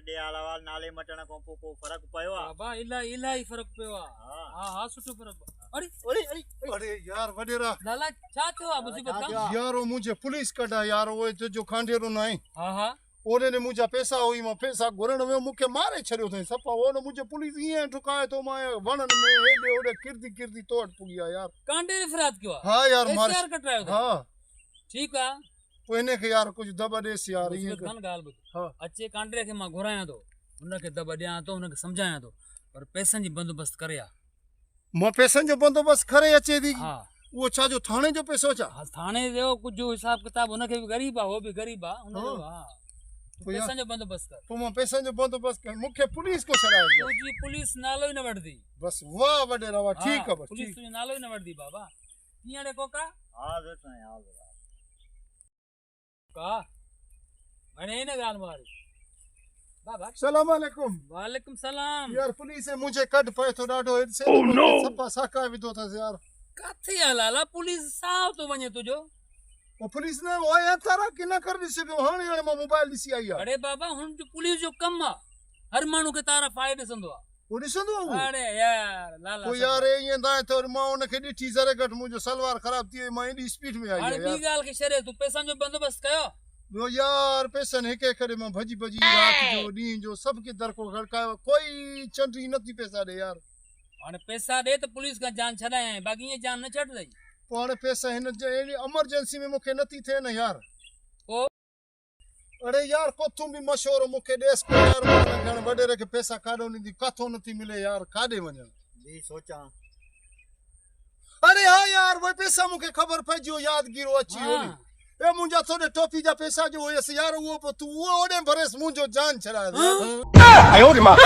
Day अलावा नाले mutton को को फर्क पयो आ बाबा इलाही फर्क पियो आहे। हा सुठो फर्क। अरे अरे यार वडेरा लाला छा थियो आहे मुसीबत का? यारो मुझे पुलिस कढा यार वो जो खांडेरो नहीं हा ओने ने मुझे पैसा हुई मां पैसा घुरण में मुके मारे छड़ियो थे सपा ओने मुझे पुलिस ये ठुकाए तो मैं वणन में हेडे ओडे किरदी तोड़ पुगिया यार कांडे ने फराद कियो आहे। हां यार मार यार कटरायो था। हां ठीक आहे पोइने के यार कुछ दबा देस यार ये मुसीबत कान गाल बुध। हां अचे कांडे के मां घुराया तो उनके दबा दिया तो उनके समझाया तो पर पैसनि जी बंदोबस्त करे आ। मां पैसन जो बंदोबस्त करे अचे दी हां वो छा जो थाने जो पैसो छा थाने जो कुछ जो हिसाब किताब उनके भी गरीब आ वो भी गरीब आ उन हां पैसा जो बंदोबस्त कर तो मां पैसन जो बंदोबस्त कर मुखे पुलिस को छड़ाए तो जी पुलिस नालो ही न वठदी। बस वाह वडेरा वाह ठीक है बस पुलिस जो नालो ही न वठदी बाबा किया रे कोका हां जो तो हां का बने न गाल मारी बाबा। सलाम अलैकुम। वालेकुम सलाम। यार पुलिस है मुझे कट पे तो डाडो से सपा साका विदो था यार काथे आ लाला पुलिस साव तो वने तुजो वो पुलिस ने वो या तारा कि ना कर दिसे हाने हाने मोबाइल दिसी आई यार अरे बाबा हुन जो पुलिस जो कम आ हर मानू के तारा फायदे संदो आ वो दिसंदो अरे यार लाला तो यार ये दाए तो मां ने के डी जरे घट मुझे सलवार खराब थी मां इन स्पीड में आई अरे यार बी गाल के शरे तू पैसा जो बंदोबस्त कयो वो यार पैसा ने के करे मां भजी रात जो नी जो सब के दर को गड़का कोई चंटी नती पैसा दे यार और पैसा दे तो पुलिस का जान छड़ाए बाकी ये जान न छड़ दई पाने पैसा हिन इमरजेंसी में मुखे नती थे ना यार ओ अरे यार कोथू भी मशहूर मुखे देश को यार गण वडेरे के पैसा काडो नी कथो नती मिले यार काडे वने जी सोचा अरे हां यार वो पैसा मुखे खबर पजो याद गिरो अच्छी होली ए मुंजा थोड़े टोपी जा पैसा जो होयस यार वो तू वो ओडे भरेस मुंजो जान छड़ा दे आयो रे मां